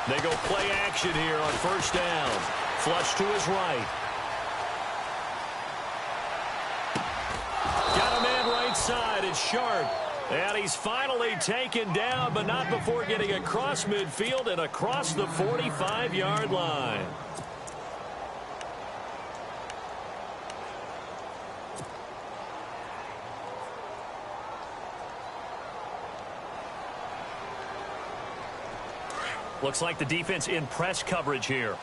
They go play action here on first down. Flush to his right. Got a man right side. It's Sharp. And he's finally taken down, but not before getting across midfield and across the 45-yard line. Looks like the defense in press coverage here.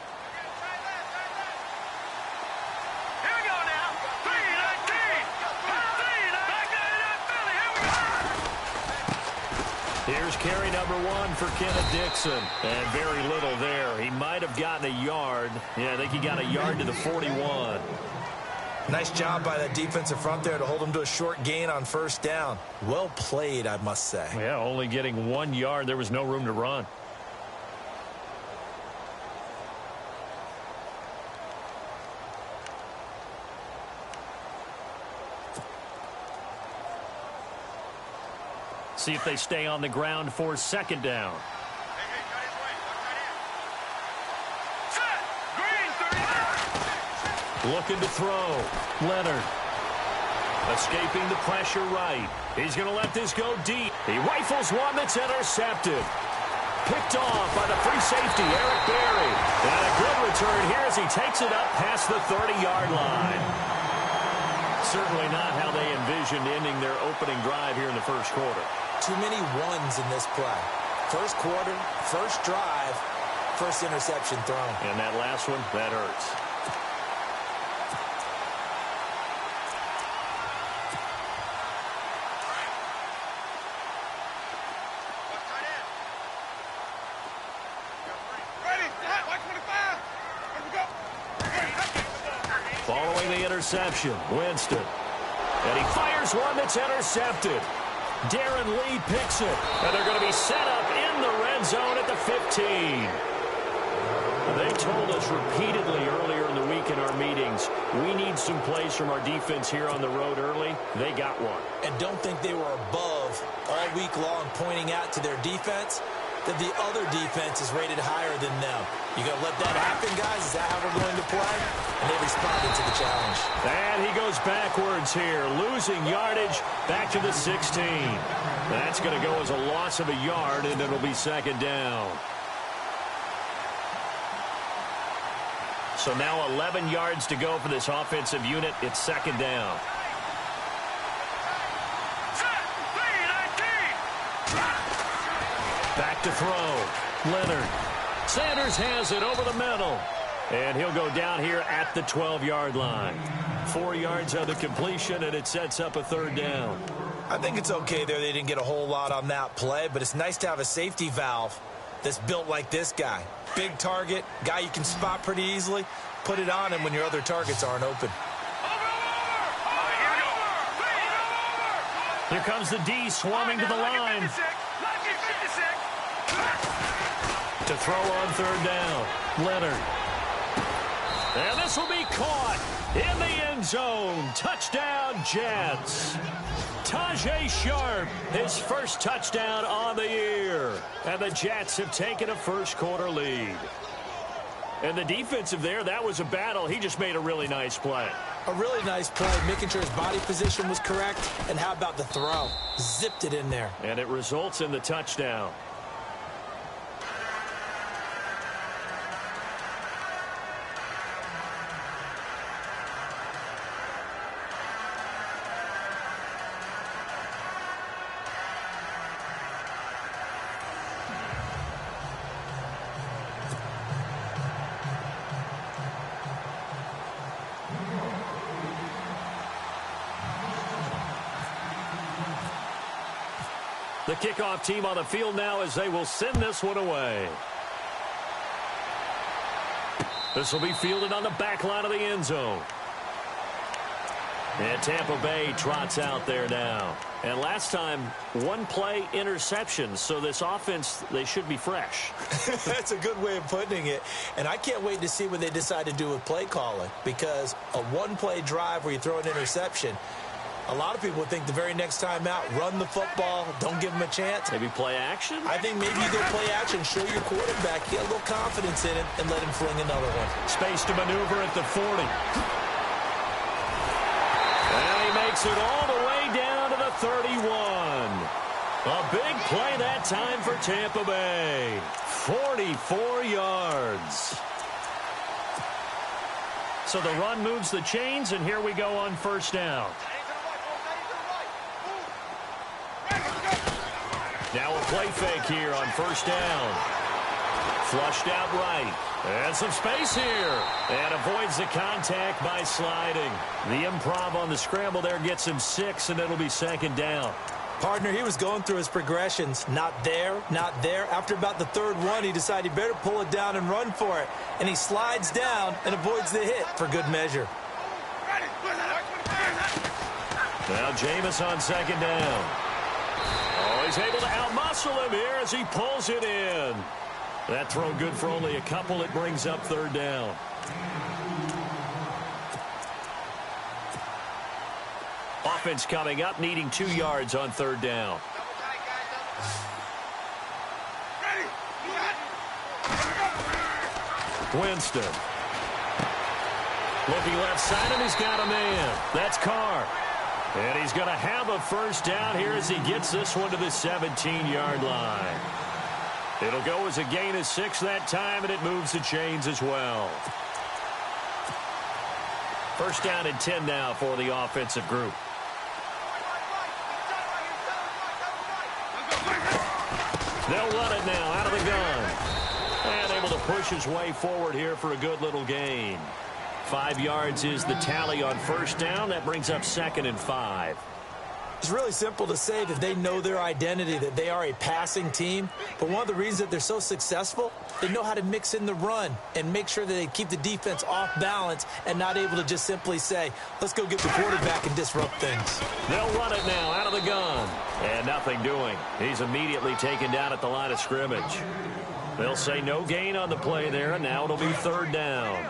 Here's carry number 1 for Kenneth Dixon. And very little there. He might have gotten a yard. Yeah, I think he got a yard to the 41. Nice job by that defensive front there to hold him to a short gain on first down. Well played, I must say. Yeah, only getting 1 yard. There was no room to run. See if they stay on the ground for second down. Looking to throw. Leonard. Escaping the pressure right. He's going to let this go deep. He rifles one that's intercepted. Picked off by the free safety, Eric Berry. And a good return here as he takes it up past the 30-yard line. Certainly not how they envisioned ending their opening drive here in the first quarter. Too many ones in this play. First quarter, first drive, first interception thrown. And that last one, that hurts. Following the interception, Winston. And he fires one that's intercepted. Darren Lee picks it. And they're going to be set up in the red zone at the 15. They told us repeatedly earlier in the week in our meetings, we need some plays from our defense here on the road early. They got one. And don't think they were above all week long pointing out to their defense that the other defense is rated higher than them. You going to let that happen, guys? Is that how we're going to play? And they responded to the challenge. And he goes backwards here, losing yardage back to the 16. That's going to go as a loss of a yard, and it'll be second down. So now 11 yards to go for this offensive unit. It's second down. Back to throw. Leonard. Sanders has it over the middle. And he'll go down here at the 12-yard line. 4 yards on the completion, and it sets up a third down. I think it's okay there. They didn't get a whole lot on that play, but it's nice to have a safety valve that's built like this guy. Big target, guy you can spot pretty easily. Put it on him when your other targets aren't open. Here comes the D swarming to the line. To throw on third down. Leonard. And this will be caught in the end zone. Touchdown, Jets. Tajay Sharp, his first touchdown on the year. And the Jets have taken a first quarter lead. And the defensive there, that was a battle. He just made a really nice play. A really nice play, making sure his body position was correct. And how about the throw? Zipped it in there. And it results in the touchdown. The kickoff team on the field now as they will send this one away. This will be fielded on the back line of the end zone. And Tampa Bay trots out there now. And last time, one play interception. So this offense, they should be fresh. That's a good way of putting it. And I can't wait to see what they decide to do with play calling. Because a one-play drive where you throw an interception, A lot of people would think the very next time out, run the football, don't give him a chance. Maybe play action? I think maybe you go play action, show your quarterback, get a little confidence in it, and let him fling another one. Space to maneuver at the 40. And he makes it all the way down to the 31. A big play that time for Tampa Bay. 44 yards. So the run moves the chains, and here we go on first down. Now a play fake here on first down. Flushed out right. And some space here. And avoids the contact by sliding. The improv on the scramble there gets him 6, and it'll be second down. Partner, he was going through his progressions. Not there, not there. After about the third one, he decided he better pull it down and run for it. And he slides down and avoids the hit for good measure. Now Jameis on second down. Oh, he's able to outmuscle him here as he pulls it in. That throw good for only a couple. It brings up third down. Offense coming up, needing 2 yards on third down. Winston. Looking left side, and he's got a man. That's Carr. And he's going to have a first down here as he gets this one to the 17-yard line. It'll go as a gain of 6 that time, and it moves the chains as well. First down and 10 now for the offensive group. They'll run it now out of the gun. And able to push his way forward here for a good little gain. 5 yards is the tally on first down. That brings up second and 5. It's really simple to say that they know their identity, that they are a passing team. But one of the reasons that they're so successful, they know how to mix in the run and make sure that they keep the defense off balance and not able to just simply say, let's go get the quarterback and disrupt things. They'll run it now out of the gun. And nothing doing. He's immediately taken down at the line of scrimmage. They'll say no gain on the play there, and now it'll be third down.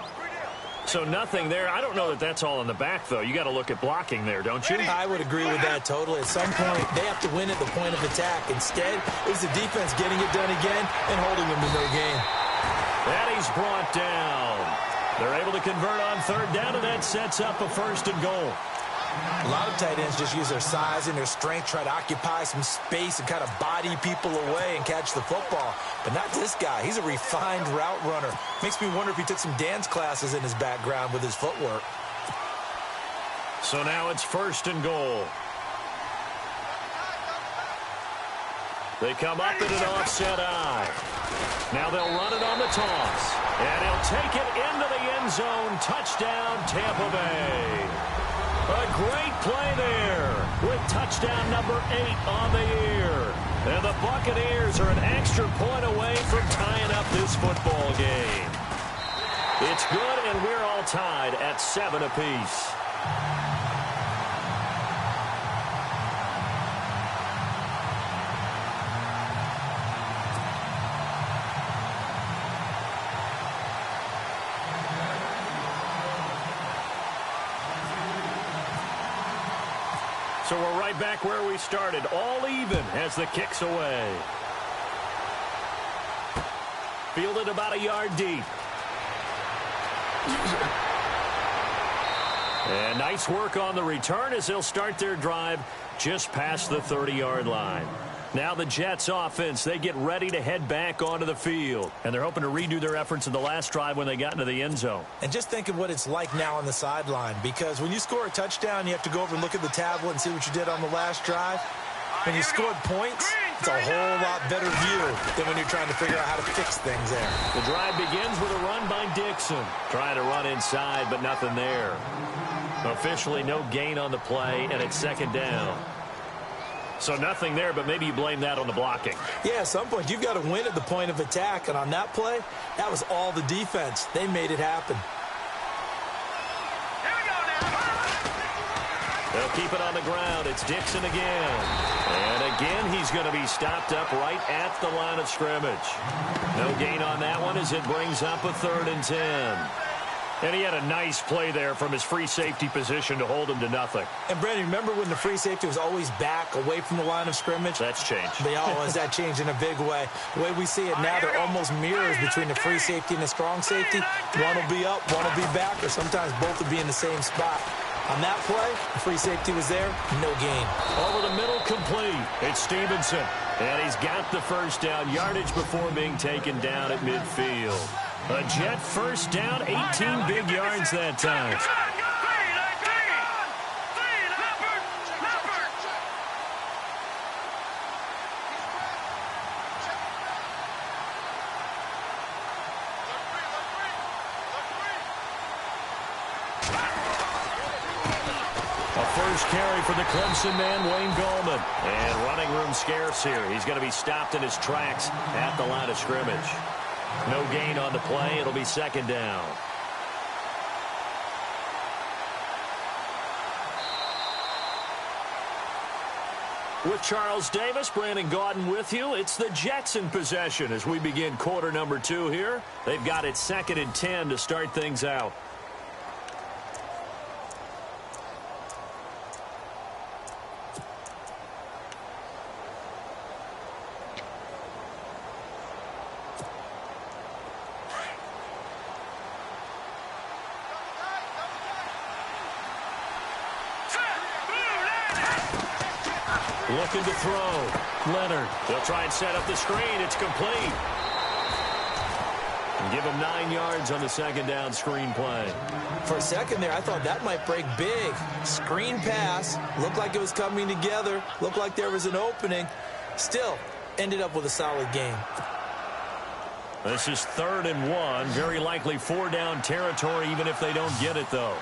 So nothing there. I don't know that that's all in the back, though. You got to look at blocking there, don't you? I would agree with that totally. At some point, they have to win at the point of attack. Instead, it was the defense getting it done again and holding them to no gain. And he's brought down. They're able to convert on third down, and that sets up a first and goal. A lot of tight ends just use their size and their strength, try to occupy some space and kind of body people away and catch the football. But not this guy. He's a refined route runner. Makes me wonder if he took some dance classes in his background with his footwork. So now it's first and goal. They come up in an offset eye. Now they'll run it on the toss. And he'll take it into the end zone. Touchdown, Tampa Bay. A great play there with touchdown number 8 on the year. And the Buccaneers are an extra point away from tying up this football game. It's good, and we're all tied at 7 apiece. So we're right back where we started, all even as the kick's away. Fielded about a yard deep. And nice work on the return as they'll start their drive just past the 30-yard line. Now the Jets offense, they get ready to head back onto the field. And they're hoping to redo their efforts in the last drive when they got into the end zone. And just think of what it's like now on the sideline. Because when you score a touchdown, you have to go over and look at the tablet and see what you did on the last drive. When you scored points, it's a whole lot better view than when you're trying to figure out how to fix things there. The drive begins with a run by Dixon. Trying to run inside, but nothing there. Officially no gain on the play, and it's second down. So nothing there, but maybe you blame that on the blocking. Yeah, at some point, you've got to win at the point of attack. And on that play, that was all the defense. They made it happen. They'll keep it on the ground. It's Dixon again. And again, he's going to be stopped up right at the line of scrimmage. No gain on that one as it brings up a 3rd and 10. And he had a nice play there from his free safety position to hold him to nothing. And, Brandon, remember when the free safety was always back away from the line of scrimmage? That's changed. They always that changed in a big way. The way we see it now, they're almost mirrors between the free safety and the strong safety. One will be up, one will be back, or sometimes both will be in the same spot. On that play, the free safety was there, no gain. Over the middle, complete. It's Stevenson. And he's got the first down yardage before being taken down at midfield. A Jet first down, 18 big yards that time. First carry for the Clemson man, Wayne Gallman. And running room scarce here. He's going to be stopped in his tracks at the line of scrimmage. No gain on the play. It'll be second down. With Charles Davis, Brandon Gaudin with you. It's the Jets in possession as we begin quarter number 2 here. They've got it 2nd and 10 to start things out. Looking to throw. Leonard. They'll try and set up the screen. It's complete. And give him 9 yards on the second down screen play. For a second there, I thought that might break big. Screen pass. Looked like it was coming together. Looked like there was an opening. Still, ended up with a solid game. This is 3rd and 1. Very likely 4-down territory, even if they don't get it, though.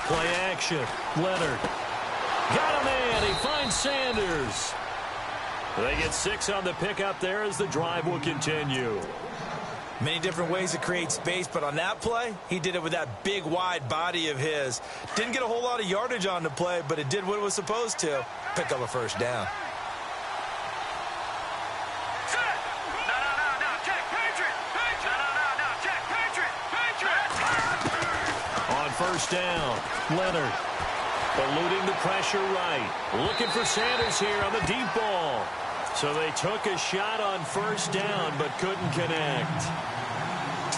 Play action. Leonard. Got a man. He finds Sanders. They get 6 on the pickup there as the drive will continue. Many different ways to create space, but on that play, he did it with that big, wide body of his. Didn't get a whole lot of yardage on the play, but it did what it was supposed to. Pick up a first down. First down. Leonard eluding the pressure right. Looking for Sanders here on the deep ball. So they took a shot on first down but couldn't connect.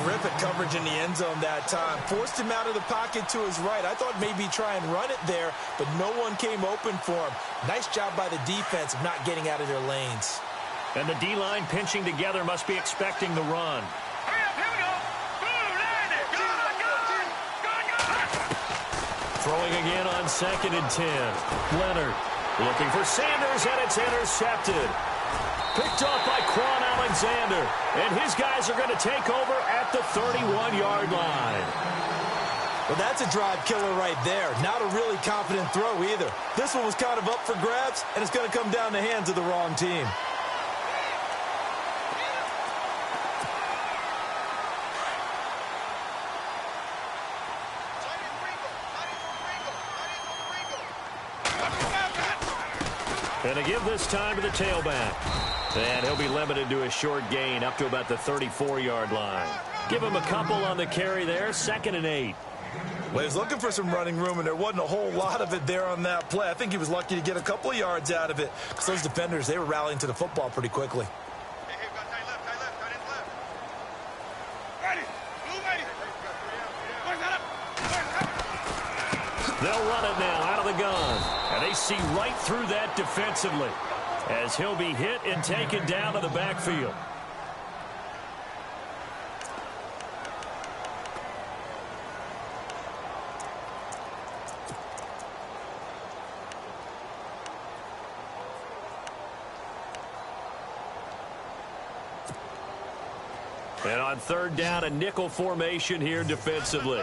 Terrific coverage in the end zone that time. Forced him out of the pocket to his right. I thought maybe try and run it there, but no one came open for him. Nice job by the defense of not getting out of their lanes. And the D-line pinching together must be expecting the run. Throwing again on 2nd and 10. Leonard looking for Sanders, and it's intercepted. Picked off by Quan Alexander. And his guys are going to take over at the 31-yard line. Well, that's a drive killer right there. Not a really confident throw either. This one was kind of up for grabs, and it's going to come down the hands of the wrong team. And to give this time to the tailback. And he'll be limited to a short gain up to about the 34-yard line. Give him a couple on the carry there, 2nd and 8. Well, he was looking for some running room, and there wasn't a whole lot of it there on that play. I think he was lucky to get a couple of yards out of it because those defenders, they were rallying to the football pretty quickly. They'll run it now out of the gun. And they see right through that defensively as he'll be hit and taken down to the backfield. And on 3rd down, a nickel formation here defensively.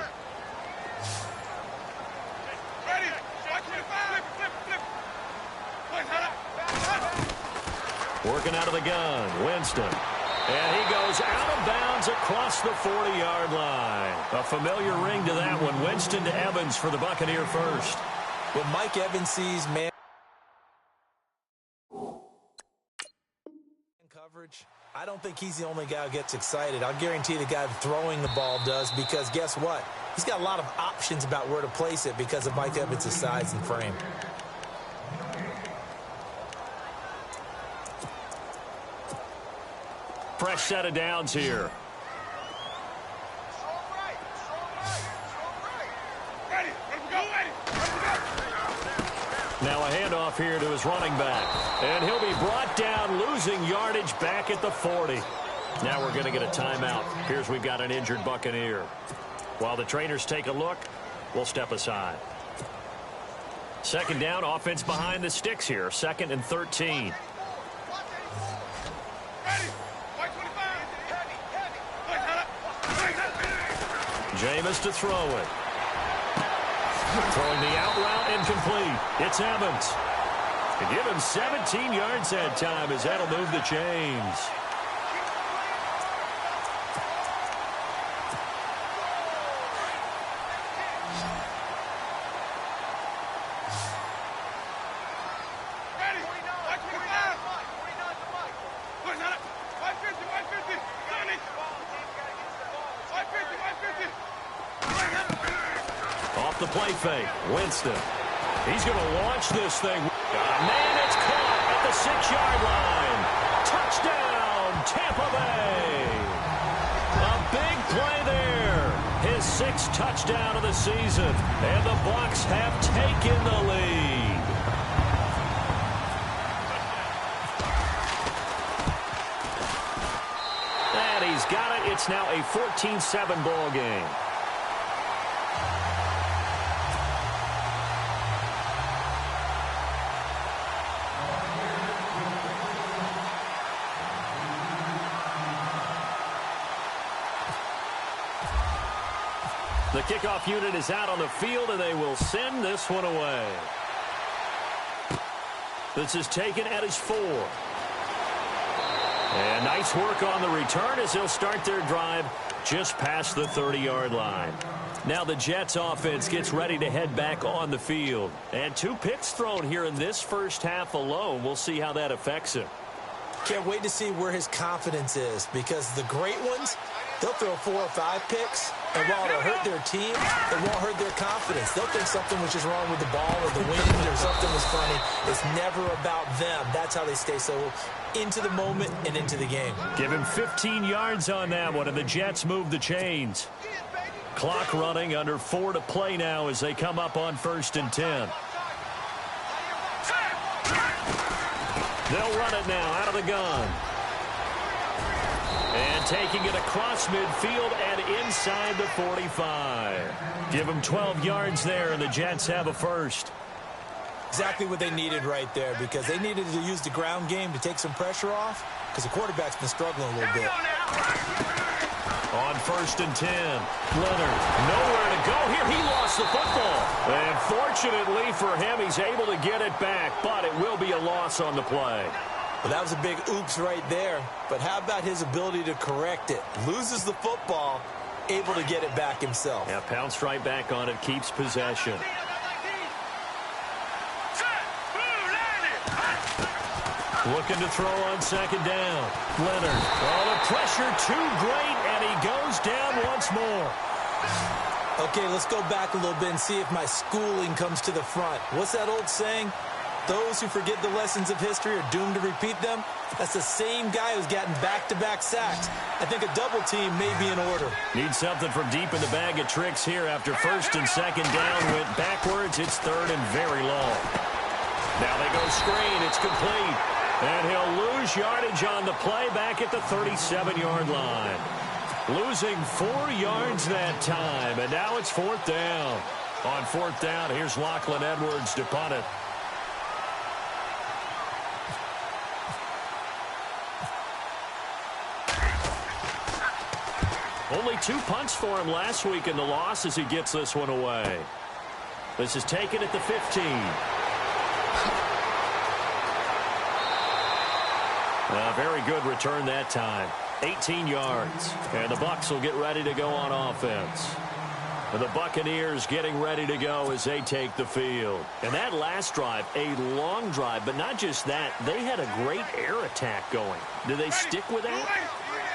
Working out of the gun, Winston. And he goes out of bounds across the 40-yard line. A familiar ring to that one. Winston to Evans for the Buccaneer first. What Mike Evans sees, man. coverage. I don't think he's the only guy who gets excited. I'll guarantee the guy throwing the ball does, because guess what? He's got a lot of options about where to place it because of Mike Evans' size and frame. Fresh set of downs here. Now a handoff here to his running back. And he'll be brought down, losing yardage back at the 40. Now we're going to get a timeout. Here's we've got an injured Buccaneer. While the trainers take a look, we'll step aside. Second down, offense behind the sticks here. 2nd and 13. Jameis to throw it. Throwing the out route incomplete. It's Evans. To give him 17 yards that time as that'll move the chains. The play fake. Winston. He's going to launch this thing. Man, it's caught at the 6-yard line. Touchdown, Tampa Bay. A big play there. His 6th touchdown of the season. And the Bucs have taken the lead. And he's got it. It's now a 14-7 ball game. The kickoff unit is out on the field, and they will send this one away. This is taken at his 4. And nice work on the return as they'll start their drive just past the 30-yard line. Now the Jets offense gets ready to head back on the field. And 2 picks thrown here in this first half alone. We'll see how that affects him. Can't wait to see where his confidence is, because the great ones, they'll throw 4 or 5 picks, and while it'll hurt their team, it won't hurt their confidence. They'll think something was just wrong with the ball or the wind or something was funny. It's never about them. That's how they stay so into the moment and into the game. Give him 15 yards on that one, and the Jets move the chains. Clock running, under 4 to play now as they come up on 1st and 10. They'll run it now out of the gun. And taking it across midfield and inside the 45. Give them 12 yards there, and the Jets have a first. Exactly what they needed right there, because they needed to use the ground game to take some pressure off, because the quarterback's been struggling a little bit. On 1st and 10, Leonard, nowhere to go here. He lost the football. And fortunately for him, he's able to get it back, but it will be a loss on the play. Well, that was a big oops right there. But how about his ability to correct it? Loses the football, able to get it back himself. Yeah, pounced right back on it, keeps possession. Looking to throw on 2nd down. Leonard. Oh, the pressure too great, and he goes down once more. Okay, let's go back a little bit and see if my schooling comes to the front. What's that old saying? Those who forget the lessons of history are doomed to repeat them. That's the same guy who's gotten back-to-back sacks. I think a double team may be in order. Need something from deep in the bag of tricks here after 1st and 2nd down. Went backwards. It's 3rd and very long. Now they go screen. It's complete. And he'll lose yardage on the play back at the 37-yard line. Losing 4 yards that time. And now it's 4th down. On 4th down, here's Lachlan Edwards to punt it. Only 2 punts for him last week in the loss as he gets this one away. This is taken at the 15. A very good return that time. 18 yards. And the Bucs will get ready to go on offense. The Buccaneers getting ready to go as they take the field. And that last drive, a long drive, but not just that. They had a great air attack going. Do they stick with that?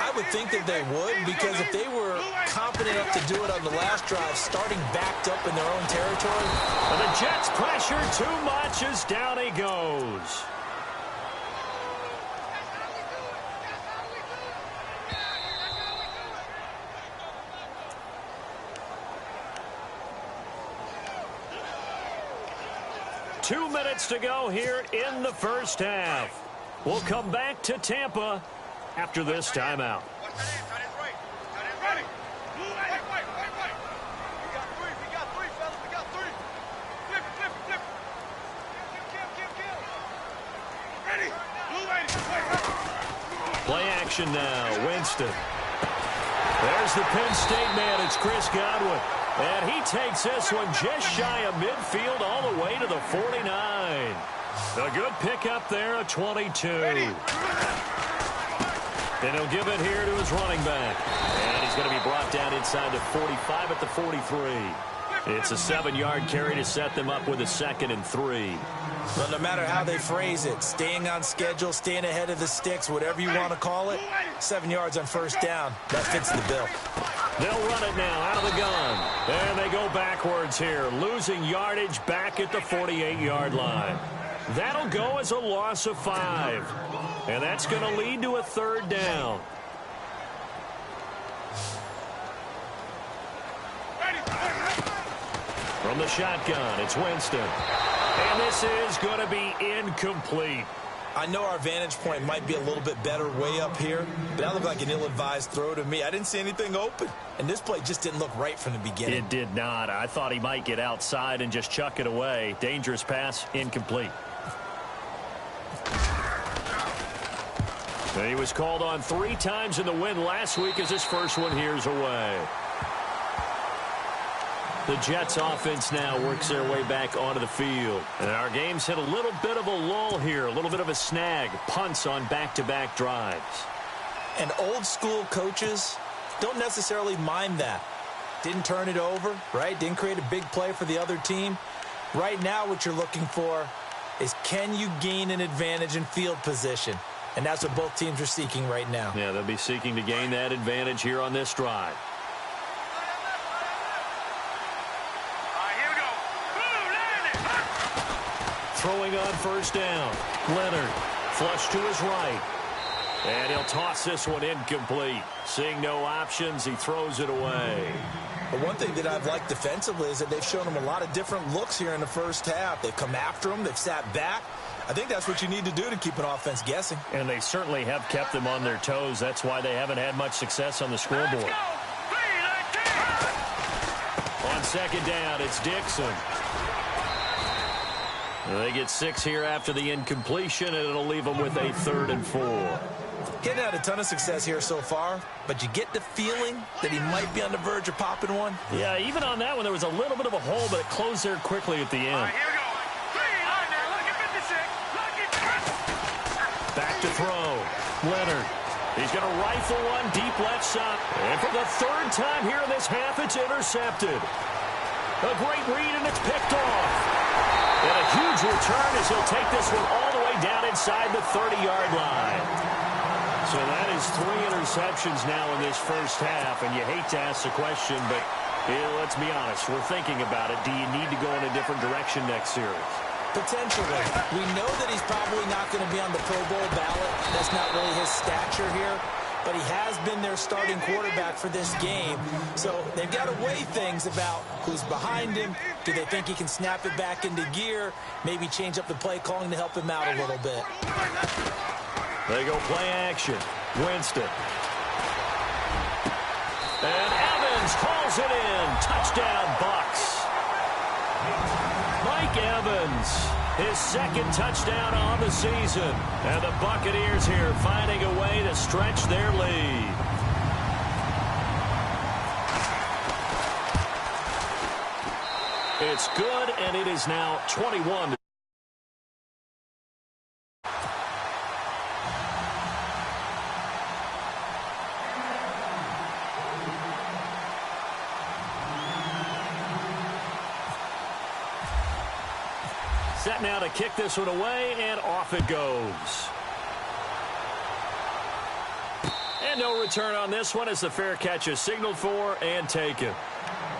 I would think that they would, because if they were confident enough to do it on the last drive, starting backed up in their own territory. But the Jets pressure too much as down he goes. Two minutes to go here in the first half. We'll come back to Tampa after this timeout. Play action now. Winston. There's the Penn State man. It's Chris Godwin. And he takes this one just shy of midfield all the way to the 49. A good pickup there, a 22. And he'll give it here to his running back. And he's going to be brought down inside the 45 at the 43. It's a 7-yard carry to set them up with a 2nd and 3. Well, no matter how they phrase it, staying on schedule, staying ahead of the sticks, whatever you want to call it, 7 yards on first down, that fits the bill. They'll run it now out of the gun. And they go backwards here, losing yardage back at the 48-yard line. That'll go as a loss of 5. And that's going to lead to a 3rd down. From the shotgun, it's Winston. And this is going to be incomplete. I know our vantage point might be a little bit better way up here, but that looked like an ill-advised throw to me. I didn't see anything open, and this play just didn't look right from the beginning. It did not. I thought he might get outside and just chuck it away. Dangerous pass, incomplete. And he was called on 3 times in the win last week as his first one here's away. The Jets offense now works their way back onto the field. And our game's hit a little bit of a lull here, a little bit of a snag. Punts on back-to-back drives. And old-school coaches don't necessarily mind that. Didn't turn it over, right? Didn't create a big play for the other team. Right now what you're looking for is, can you gain an advantage in field position? And that's what both teams are seeking right now. Yeah, they'll be seeking to gain that advantage here on this drive. Throwing on first down. Leonard, flush to his right. And he'll toss this one incomplete. Seeing no options, he throws it away. But one thing that I've liked defensively is that they've shown him a lot of different looks here in the first half. They've come after him. They've sat back. I think that's what you need to do to keep an offense guessing. And they certainly have kept them on their toes. That's why they haven't had much success on the scoreboard. On second down, it's Dixon. They get 6 here after the incompletion, and it'll leave them with a 3rd and 4. Getting had a ton of success here so far, but you get the feeling that he might be on the verge of popping one. Yeah, even on that one, there was a little bit of a hole, but it closed there quickly at the end. Back to throw. Leonard. He's going to rifle one deep left side. And for the 3rd time here in this half, it's intercepted. A great read, and it's picked off. And a huge return as he'll take this one all the way down inside the 30-yard line. So that is 3 interceptions now in this first half, and you hate to ask the question, but let's be honest, we're thinking about it. Do you need to go in a different direction next series? Potentially. We know that he's probably not going to be on the Pro Bowl ballot. That's not really his stature here. But he has been their starting quarterback for this game. So they've got to weigh things about who's behind him. Do they think he can snap it back into gear? Maybe change up the play calling to help him out a little bit. They go play action. Winston. And Evans hauls it in. Touchdown, Bucs. Mike Evans, his 2nd touchdown on the season. And the Buccaneers here finding a way to stretch their lead. It's good, and it is now 21. set now to kick this one away, and off it goes. And no return on this one as the fair catch is signaled for and taken.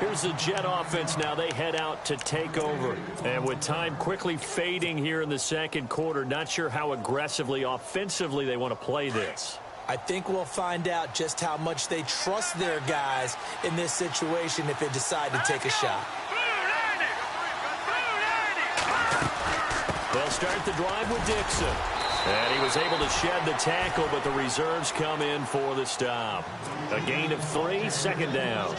Here's the Jet offense now. They head out to take over. And with time quickly fading here in the second quarter, not sure how aggressively, offensively they want to play this. I think we'll find out just how much they trust their guys in this situation if they decide to take a shot. They'll start the drive with Dixon. And he was able to shed the tackle, but the reserves come in for the stop. A gain of 3, second down.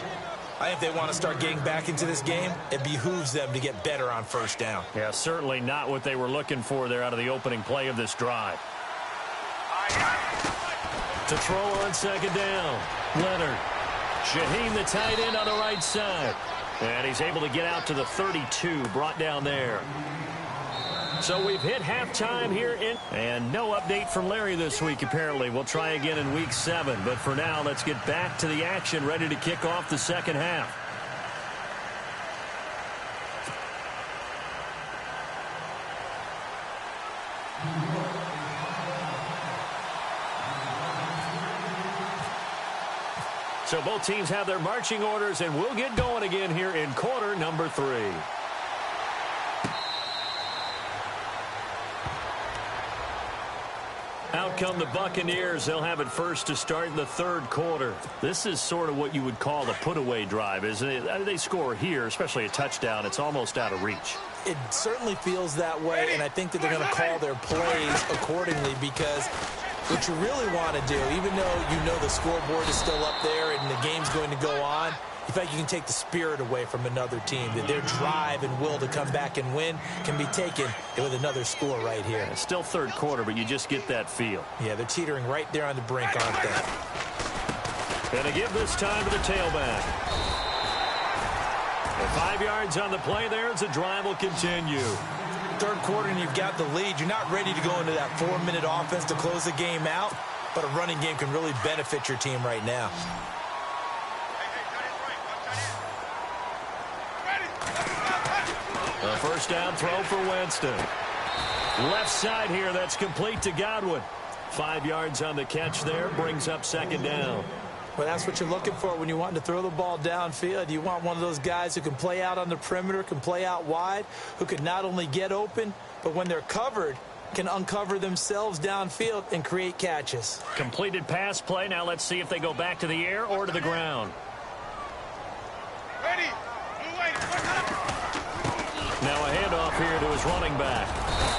I think if they want to start getting back into this game, it behooves them to get better on first down. Yeah, certainly not what they were looking for there out of the opening play of this drive. To throw on second down, Leonard. Shaheen, the tight end, on the right side. And he's able to get out to the 32, brought down there. So we've hit halftime here and no update from Larry this week, apparently. We'll try again in week 7. But for now, let's get back to the action, ready to kick off the second half. So both teams have their marching orders, and we'll get going again here in quarter number 3. Out come the Buccaneers. They'll have it first to start in the third quarter. This is sort of what you would call the put-away drive, isn't it? They score here, especially a touchdown. It's almost out of reach. It certainly feels that way, and I think that they're going to call their plays accordingly because what you really want to do, even though you know the scoreboard is still up there and the game's going to go on, in fact, you can take the spirit away from another team, that their drive and will to come back and win can be taken with another score right here. It's still third quarter, but you just get that feel. Yeah, they're teetering right there on the brink, aren't they? Going to give this time to the tailback. And 5 yards on the play there as the drive will continue. Third quarter and you've got the lead. You're not ready to go into that 4-minute offense to close the game out, but a running game can really benefit your team right now. A first down throw for Winston. Left side here, that's complete to Godwin. 5 yards on the catch there, brings up second down. Well, that's what you're looking for when you want to throw the ball downfield. You want one of those guys who can play out on the perimeter, can play out wide, who can not only get open, but when they're covered, can uncover themselves downfield and create catches. Completed pass play. Now let's see if they go back to the air or to the ground. Ready. Now a handoff here to his running back.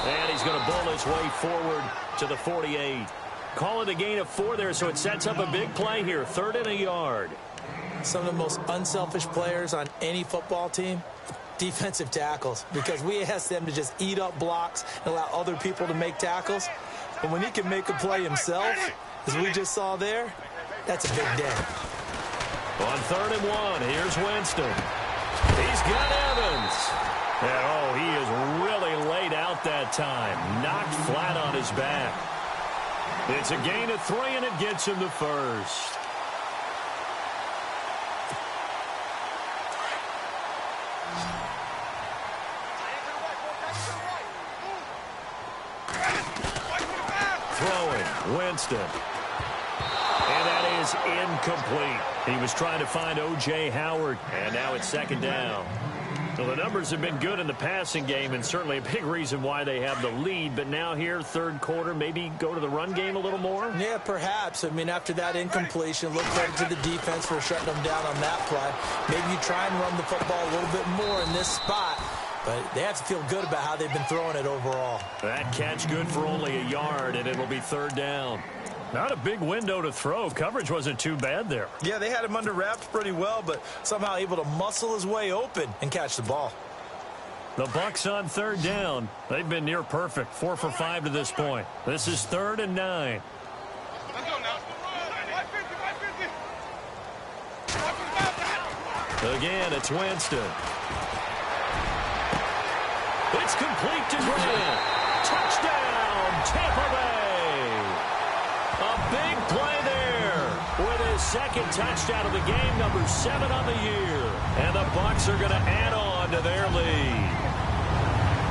And he's going to bull his way forward to the 48. Call it a gain of 4 there, so it sets up a big play here. 3rd and a yard. Some of the most unselfish players on any football team, defensive tackles, because we ask them to just eat up blocks and allow other people to make tackles. But when he can make a play himself, as we just saw there, that's a big day. On 3rd and 1, here's Winston. He's got Evans. And, oh, he is really laid out that time. Knocked flat on his back. It's a gain of 3, and it gets him the first. Throwing, Winston. And that is incomplete. He was trying to find O.J. Howard, and now it's second down. So the numbers have been good in the passing game, and certainly a big reason why they have the lead. But now here, third quarter, maybe go to the run game a little more? Yeah, perhaps. I mean, after that incompletion, look credit to the defense for shutting them down on that play. Maybe you try and run the football a little bit more in this spot. But they have to feel good about how they've been throwing it overall. That catch good for only a yard, and it'll be 3rd down. Not a big window to throw. Coverage wasn't too bad there. Yeah, they had him under wraps pretty well, but somehow able to muscle his way open and catch the ball. The Bucs on 3rd down. They've been near perfect. 4 for 5 to this point. This is 3rd and 9. Again, it's Winston. It's complete to Grant. Touchdown, Tampa Bay. A big play there with his second touchdown of the game, number 7 on the year. And the Bucs are going to add on to their lead.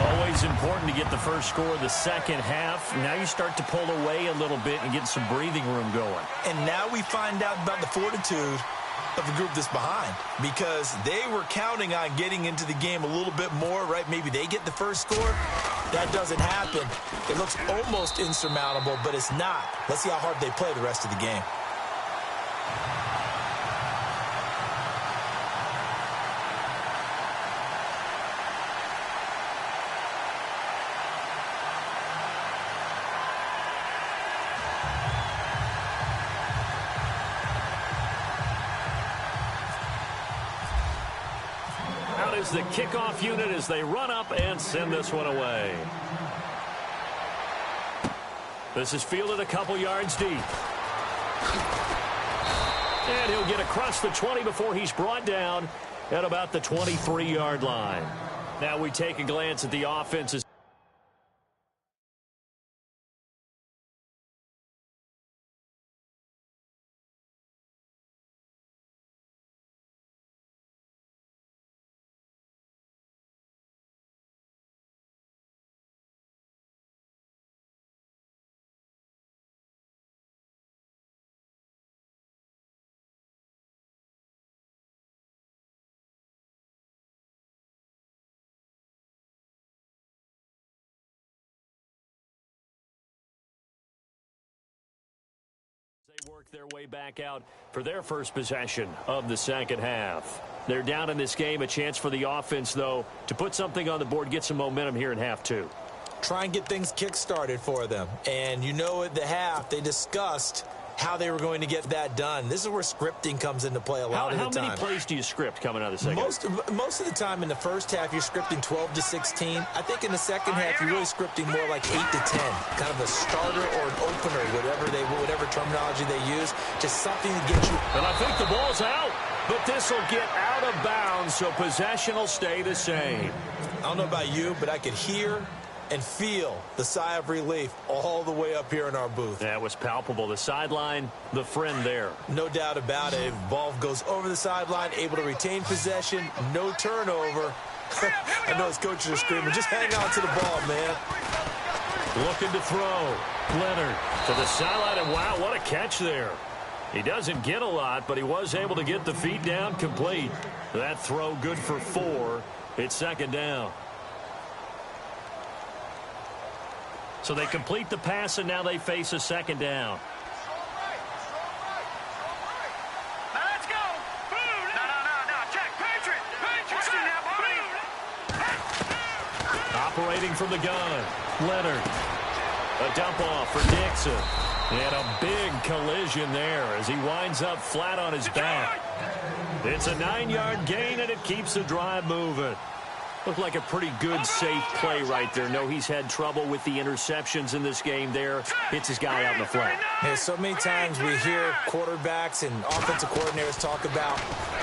Always important to get the first score of the second half. Now you start to pull away a little bit and get some breathing room going. And now we find out about the fortitude of the group that's behind, because they were counting on getting into the game a little bit more, right? Maybe they get the first score. That doesn't happen. It looks almost insurmountable, but it's not. Let's see how hard they play the rest of the game. Out is the kickoff unit as they run up and send this one away. This is fielded a couple yards deep. And he'll get across the 20 before he's brought down at about the 23-yard line. Now we take a glance at the offenses. They work their way back out for their first possession of the second half. They're down in this game. A chance for the offense, though, to put something on the board, get some momentum here in half two. Try and get things kick-started for them. And you know at the half, they discussed how they were going to get that done. This is where scripting comes into play a lot of the time. How many plays do you script coming out of the second half? Most of the time in the first half, you're scripting 12 to 16. I think in the second half, you're really scripting more like 8 to 10. Kind of a starter or an opener, whatever terminology they use. Just something to get you. And I think the ball's out. But this will get out of bounds, so possession will stay the same. I don't know about you, but I could hear and feel the sigh of relief all the way up here in our booth. That was palpable. The sideline, the friend there. No doubt about it. Ball goes over the sideline, able to retain possession, no turnover. I know his coaches are screaming, just hang on to the ball, man. Looking to throw. Leonard to the sideline, and wow, what a catch there. He doesn't get a lot, but he was able to get the feet down complete. That throw good for 4. It's second down. So they complete the pass, and now they face a second down. Let's go. No. Check. Patriot. Operating from the gun. Leonard. A dump off for Dixon. And a big collision there as he winds up flat on his back. It's a 9-yard gain, and it keeps the drive moving. Looked like a pretty good, safe play right there. No, he's had trouble with the interceptions in this game there. Hits his guy out in the flat. Yeah, so many times we hear quarterbacks and offensive coordinators talk about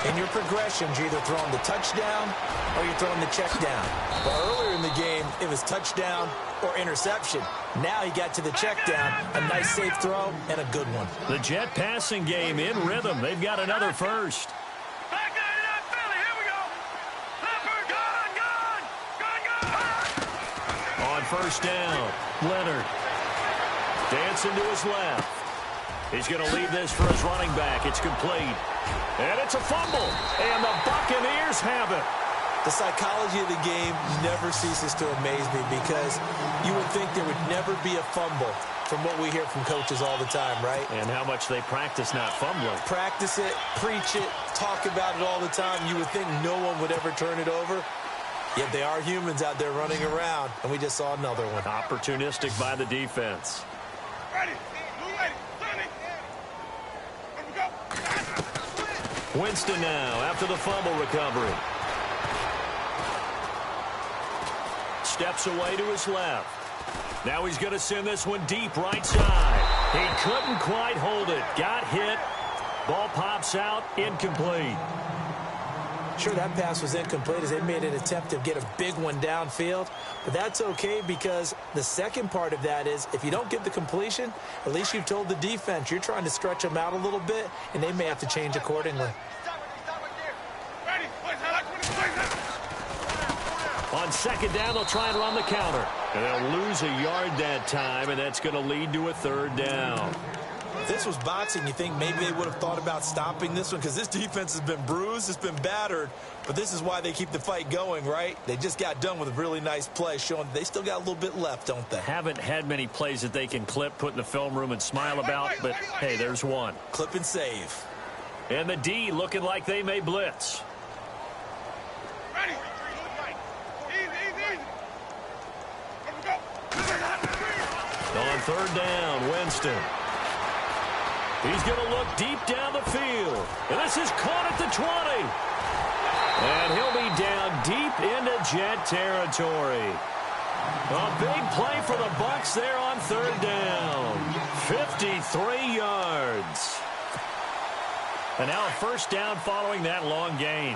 in your progressions, you're either throwing the touchdown or you're throwing the check down. But earlier in the game, it was touchdown or interception. Now he got to the check down, a nice safe throw, and a good one. The Jet passing game in rhythm. They've got another first. First down, Leonard dancing to his left. He's going to leave this for his running back. It's complete. And it's a fumble. And the Buccaneers have it. The psychology of the game never ceases to amaze me, because you would think there would never be a fumble from what we hear from coaches all the time, right? And how much they practice not fumbling. Practice it, preach it, talk about it all the time. You would think no one would ever turn it over. Yet they are humans out there running around, and we just saw another one. Opportunistic by the defense. Winston now after the fumble recovery. Steps away to his left. Now he's going to send this one deep right side. He couldn't quite hold it. Got hit. Ball pops out. Incomplete. Sure, that pass was incomplete as they made an attempt to get a big one downfield. But that's okay, because the second part of that is if you don't get the completion, at least you've told the defense you're trying to stretch them out a little bit, and they may have to change accordingly. On On second down, they'll try and run the counter. And they'll lose a yard that time, and that's going to lead to a third down. If this was boxing, you think maybe they would have thought about stopping this one, because this defense has been bruised, it's been battered, but this is why they keep the fight going, right? They just got done with a really nice play, showing that they still got a little bit left, don't they? Haven't had many plays that they can clip, put in the film room, and smile about, but hey, there's one. Clip and save. And the D looking like they may blitz. Ready. Easy. Let's go. On third down, Winston. He's going to look deep down the field. And this is caught at the 20. And he'll be down deep into Jet territory. A big play for the Bucs there on third down. 53 yards. And now a first down following that long gain.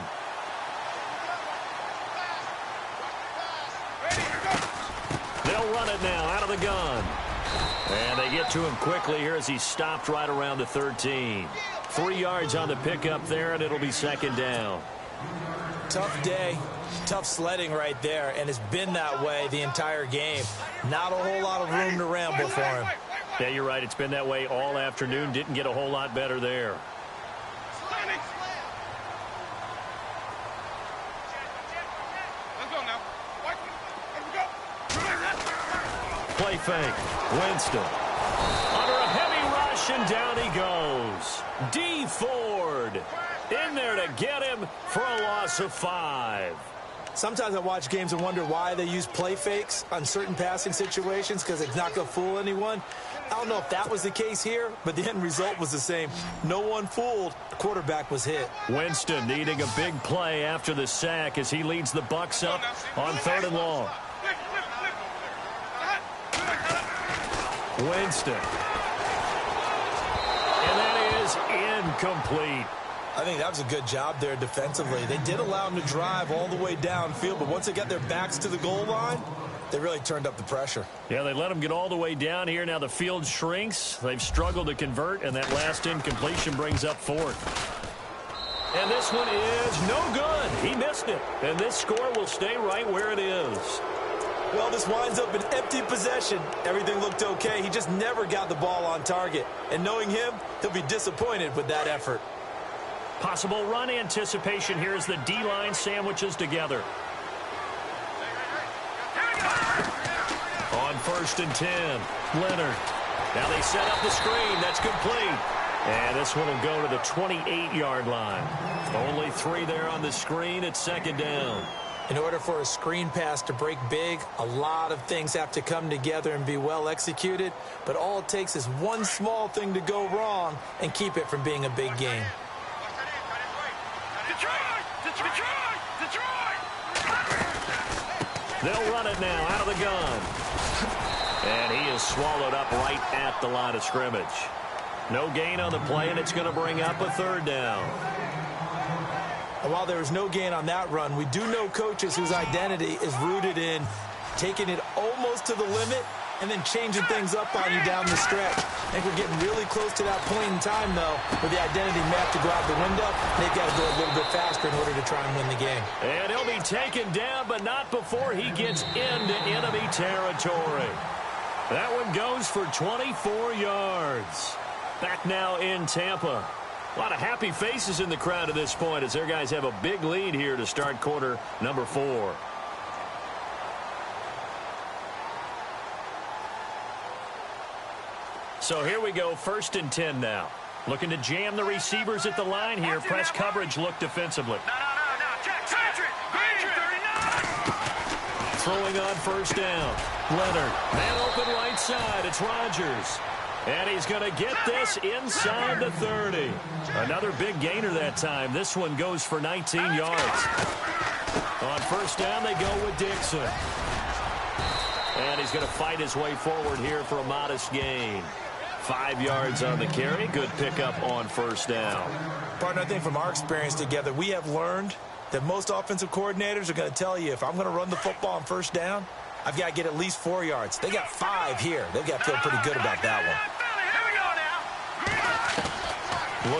They'll run it now out of the gun. And they get to him quickly here as he stopped right around the 13. 3 yards on the pickup there, and it'll be second down. Tough day, tough sledding right there, and it's been that way the entire game. Not a whole lot of room to ramble for him. Yeah, you're right. It's been that way all afternoon. Didn't get a whole lot better there. Play fake. Winston. Under a heavy rush, and down he goes. D. Ford in there to get him for a loss of 5. Sometimes I watch games and wonder why they use play fakes on certain passing situations, because it's not going to fool anyone. I don't know if that was the case here, but the end result was the same. No one fooled. The quarterback was hit. Winston needing a big play after the sack as he leads the Bucs up on third and long. Winston. And that is incomplete. I think that was a good job there defensively. They did allow him to drive all the way downfield, but once they got their backs to the goal line, they really turned up the pressure. Yeah, they let them get all the way down here. Now the field shrinks. They've struggled to convert, and that last incompletion brings up fourth. And this one is no good. He missed it. And this score will stay right where it is. Well, this winds up an empty possession. Everything looked okay. He just never got the ball on target. And knowing him, he'll be disappointed with that effort. Possible run anticipation here as the D-line sandwiches together. On 1st and 10, Leonard. Now they set up the screen. That's complete. And this one will go to the 28-yard line. Only 3 there on the screen at second down. In order for a screen pass to break big, a lot of things have to come together and be well executed. But all it takes is one small thing to go wrong and keep it from being a big game. They'll run it now out of the gun. And he is swallowed up right at the line of scrimmage. No gain on the play, and it's going to bring up a third down. And while there was no gain on that run, we do know coaches whose identity is rooted in taking it almost to the limit and then changing things up on you down the stretch. I think we're getting really close to that point in time, though, where the identity may have to go out the window. They've got to go a little bit faster in order to try and win the game. And he'll be taken down, but not before he gets into enemy territory. That one goes for 24 yards. Back now in Tampa. A lot of happy faces in the crowd at this point as their guys have a big lead here to start quarter number 4. So here we go, 1st and 10 now. Looking to jam the receivers at the line here. Press coverage look defensively. No. Check. Patriot. 39. Throwing on 1st down. Leonard. Man open right side. It's Rodgers. And he's going to get this inside the 30. Another big gainer that time. This one goes for 19 yards. On 1st down, they go with Dixon. And he's going to fight his way forward here for a modest gain. 5 yards on the carry. Good pickup on 1st down. Partner, I think from our experience together, we have learned that most offensive coordinators are going to tell you, if I'm going to run the football on 1st down, I've got to get at least 4 yards. They got 5 here. They've got to feel pretty good about that one.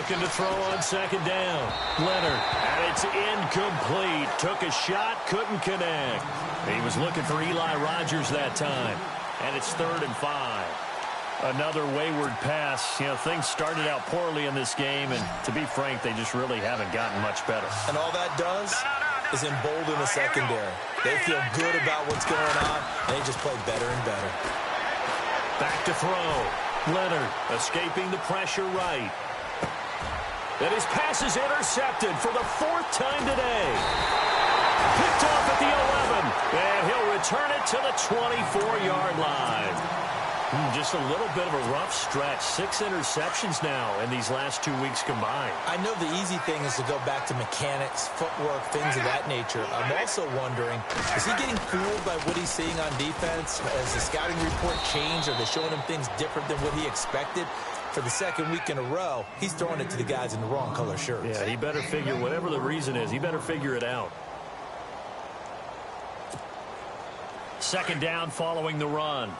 Looking to throw on second down. Leonard, and it's incomplete. Took a shot, couldn't connect. He was looking for Eli Rogers that time. And it's 3rd and 5. Another wayward pass. You know, things started out poorly in this game, and to be frank, they just really haven't gotten much better. And all that does is embolden the secondary. They feel good about what's going on, and they just play better and better. Back to throw. Leonard escaping the pressure right. And his pass is intercepted for the 4th time today. Picked off at the 11, and he'll return it to the 24-yard line. Just a little bit of a rough stretch. 6 interceptions now in these last 2 weeks combined. I know the easy thing is to go back to mechanics, footwork, things of that nature. I'm also wondering, is he getting fooled by what he's seeing on defense? Has the scouting report changed? Are they showing him things different than what he expected? For the 2nd week in a row, he's throwing it to the guys in the wrong color shirts. Yeah, he better figure, whatever the reason is, he better figure it out. 2nd down following the run.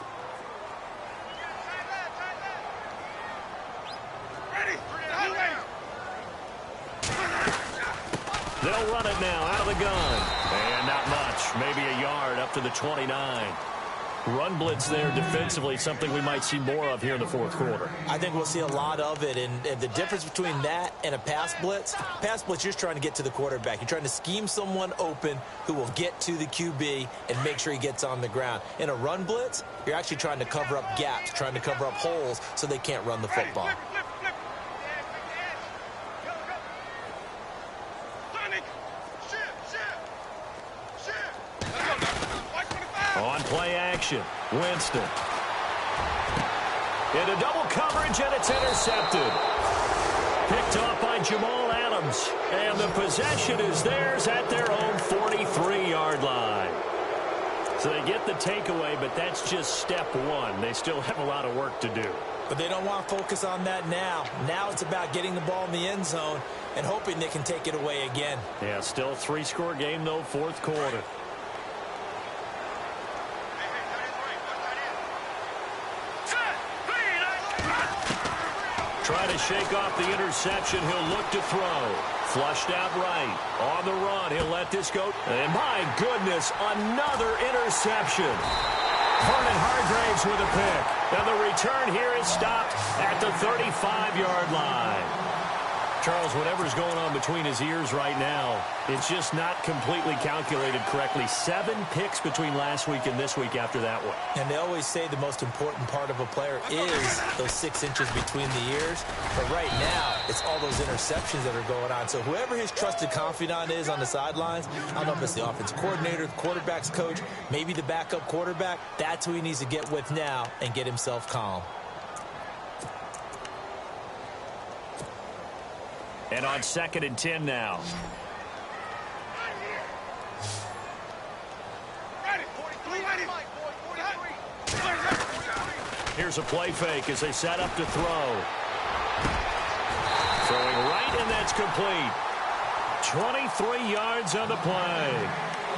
They'll run it now out of the gun. And not much. Maybe a yard up to the 29. Run blitz there defensively, something we might see more of here in the 4th quarter. I think we'll see a lot of it, and the difference between that and a pass blitz, you're just trying to get to the quarterback. You're trying to scheme someone open who will get to the QB and make sure he gets on the ground. In a run blitz, you're actually trying to cover up gaps, trying to cover up holes so they can't run the football. On play action, Winston. Into double coverage, and it's intercepted. Picked off by Jamal Adams. And the possession is theirs at their own 43-yard line. So they get the takeaway, but that's just step one. They still have a lot of work to do. But they don't want to focus on that now. Now it's about getting the ball in the end zone and hoping they can take it away again. Yeah, still a 3-score game, though, 4th quarter. Try to shake off the interception. He'll look to throw. Flushed out right. On the run. He'll let this go. And my goodness, another interception. Vernon Hargraves with a pick. And the return here is stopped at the 35-yard line. Charles, whatever's going on between his ears right now, it's just not completely calculated correctly. 7 picks between last week and this week after that one. And they always say the most important part of a player is those 6 inches between the ears. But right now, it's all those interceptions that are going on. So whoever his trusted confidant is on the sidelines, I don't know if it's the offensive coordinator, the quarterback's coach, maybe the backup quarterback, that's who he needs to get with now and get himself calm. And on 2nd and 10 now. Here's a play fake as they set up to throw. Throwing right, and that's complete. 23 yards on the play.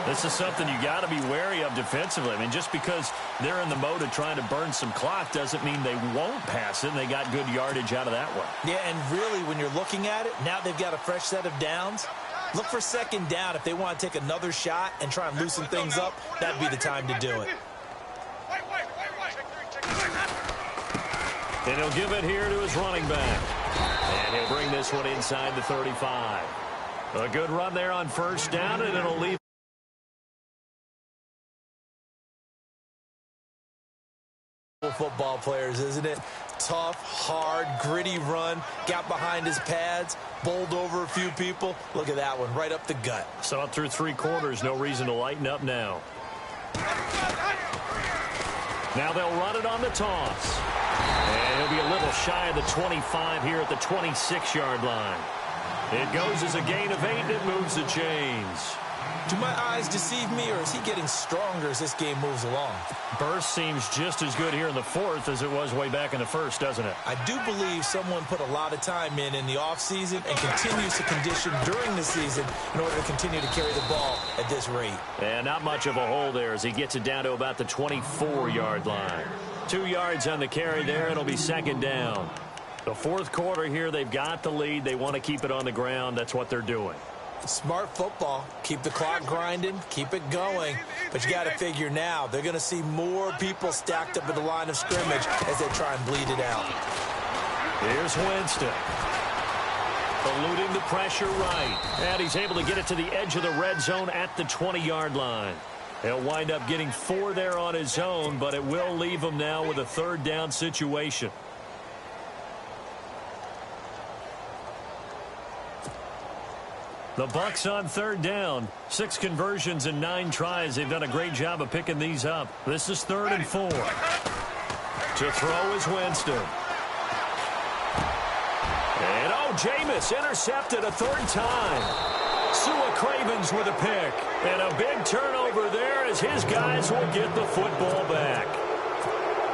This is something you got to be wary of defensively. I mean, just because they're in the mode of trying to burn some clock doesn't mean they won't pass it, and they got good yardage out of that one. Yeah, and really, when you're looking at it, now they've got a fresh set of downs. Look for 2nd down. If they want to take another shot and try and loosen things up, that'd be the time to do it. And he'll give it here to his running back. And he'll bring this one inside the 35. A good run there on 1st down, and it'll leave. Football players, isn't it? Tough, hard, gritty run, got behind his pads, bowled over a few people. Look at that one, right up the gut. Saw it through 3 quarters, no reason to lighten up now. Now they'll run it on the toss. And he'll be a little shy of the 25 here at the 26-yard line. It goes as a gain of 8, and it moves the chains. Do my eyes deceive me, or is he getting stronger as this game moves along? Burst seems just as good here in the 4th as it was way back in the 1st, doesn't it? I do believe someone put a lot of time in the offseason and continues to condition during the season in order to continue to carry the ball at this rate. And not much of a hole there as he gets it down to about the 24-yard line. 2 yards on the carry there. It'll be 2nd down. The fourth quarter here, they've got the lead. They want to keep it on the ground. That's what they're doing. Smart football. Keep the clock grinding, keep it going. But you got to figure now, they're going to see more people stacked up at the line of scrimmage as they try and bleed it out. Here's Winston. Eluding the pressure right. And he's able to get it to the edge of the red zone at the 20-yard line. He'll wind up getting 4 there on his own, but it will leave him now with a third down situation. The Bucs on third down. 6 conversions and 9 tries. They've done a great job of picking these up. This is 3rd and 4. To throw is Winston. And Jameis intercepted a 3rd time. Sua Cravens with a pick. And a big turnover there as his guys will get the football back.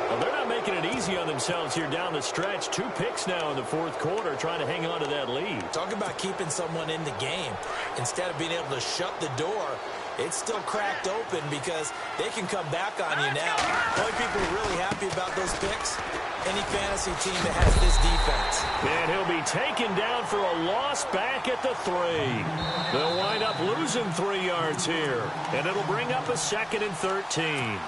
Well, they're not making it easy on themselves here down the stretch. 2 picks now in the fourth quarter trying to hang on to that lead. Talk about keeping someone in the game. Instead of being able to shut the door, it's still cracked open because they can come back on you now. The only people who are really happy about those picks, any fantasy team that has this defense. And he'll be taken down for a loss back at the 3. They'll wind up losing 3 yards here. And it'll bring up a 2nd and 13.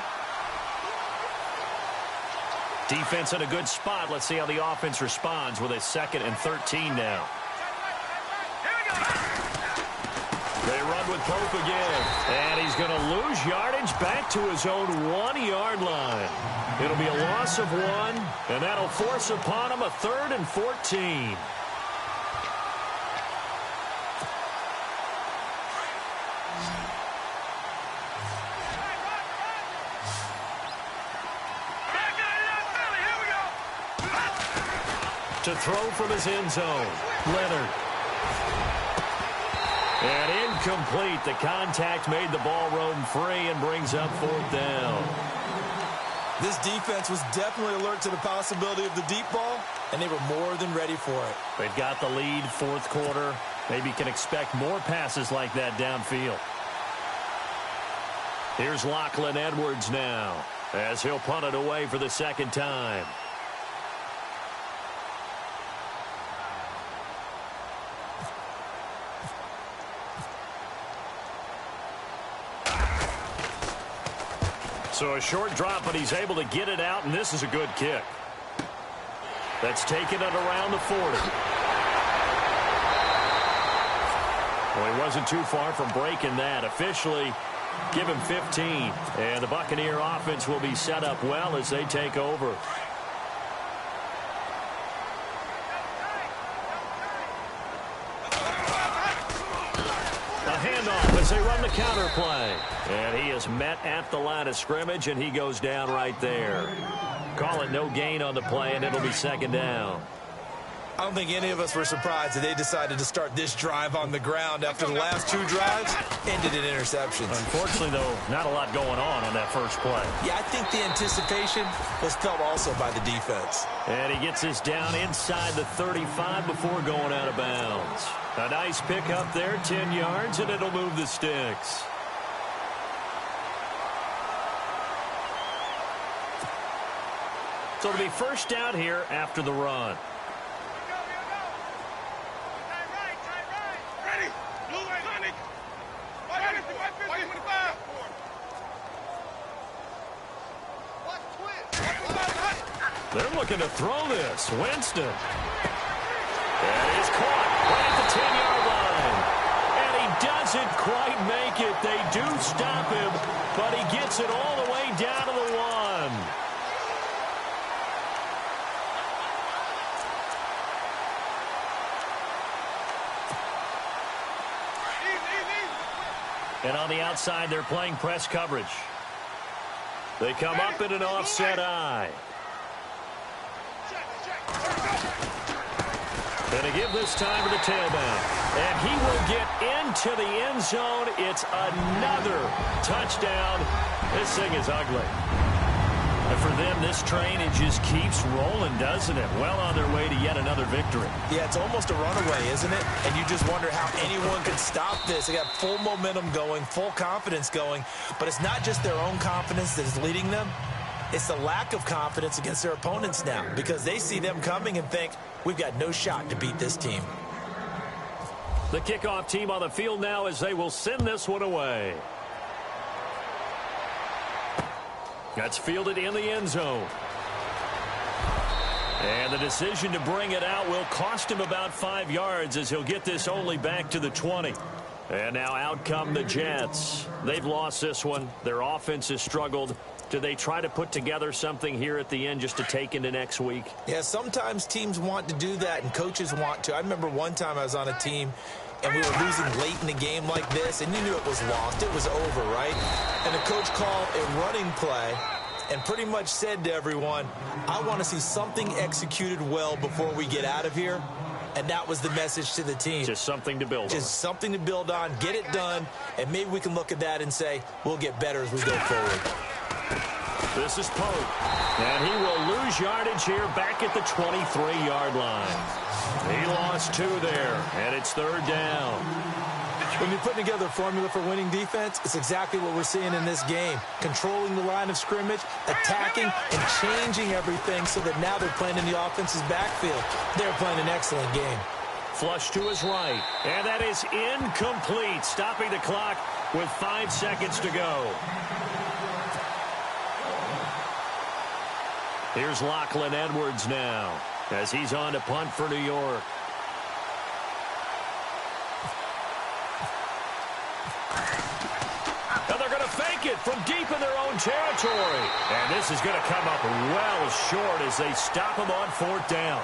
Defense in a good spot. Let's see how the offense responds with a 2nd and 13 now. They run with Pope again. And he's going to lose yardage back to his own 1-yard line. It'll be a loss of 1, and that'll force upon him a 3rd and 14. To throw from his end zone, Leonard. And incomplete. The contact made the ball roam free and brings up 4th down. This defense was definitely alert to the possibility of the deep ball, and they were more than ready for it. They've got the lead, fourth quarter. Maybe can expect more passes like that downfield. Here's Lachlan Edwards now as he'll punt it away for the 2nd time. So a short drop, but he's able to get it out, and this is a good kick. That's taken it around the 40. Well, he wasn't too far from breaking that. Officially, give him 15. And the Buccaneer offense will be set up well as they take over. Handoff as they run the counter play. And he is met at the line of scrimmage, and he goes down right there. Call it no gain on the play, and it'll be 2nd down. I don't think any of us were surprised that they decided to start this drive on the ground after the last 2 drives ended in interceptions. Unfortunately, though, not a lot going on that first play. Yeah, I think the anticipation was felt also by the defense. And he gets this down inside the 35 before going out of bounds. A nice pick up there, 10 yards, and it'll move the sticks. So it'll be first down here after the run. They're looking to throw this. Winston. And he's caught right at the 10-yard line. And he doesn't quite make it. They do stop him, but he gets it all the way down to the 1. And on the outside, they're playing press coverage. They come up in an offset eye. And to give this time to the tailback. And he will get into the end zone. It's another touchdown. This thing is ugly. And for them, this train, it just keeps rolling, doesn't it? Well on their way to yet another victory. Yeah, it's almost a runaway, isn't it? And you just wonder how anyone could stop this. They got full momentum going, full confidence going. But it's not just their own confidence that is leading them. It's the lack of confidence against their opponents now because they see them coming and think, we've got no shot to beat this team. The kickoff team on the field now as they will send this one away. That's fielded in the end zone. And the decision to bring it out will cost him about 5 yards as he'll get this only back to the 20. And now out come the Jets. They've lost this one. Their offense has struggled. Do they try to put together something here at the end just to take into next week? Yeah, sometimes teams want to do that and coaches want to. I remember one time I was on a team and we were losing late in the game like this, and you knew it was lost. It was over, right? And the coach called a running play and pretty much said to everyone, I want to see something executed well before we get out of here. And that was the message to the team. Just something to build on. Just something to build on, get it done, and maybe we can look at that and say, we'll get better as we go forward. This is Pope, and he will lose yardage here back at the 23-yard line. He lost 2 there, and it's 3rd down. When you're putting together a formula for winning defense, it's exactly what we're seeing in this game. Controlling the line of scrimmage, attacking, and changing everything so that now they're playing in the offense's backfield. They're playing an excellent game. Flush to his right, and that is incomplete, stopping the clock with 5 seconds to go. Here's Lachlan Edwards now as he's on to punt for New York. And they're going to fake it from deep in their own territory. And this is going to come up well short as they stop him on 4th down.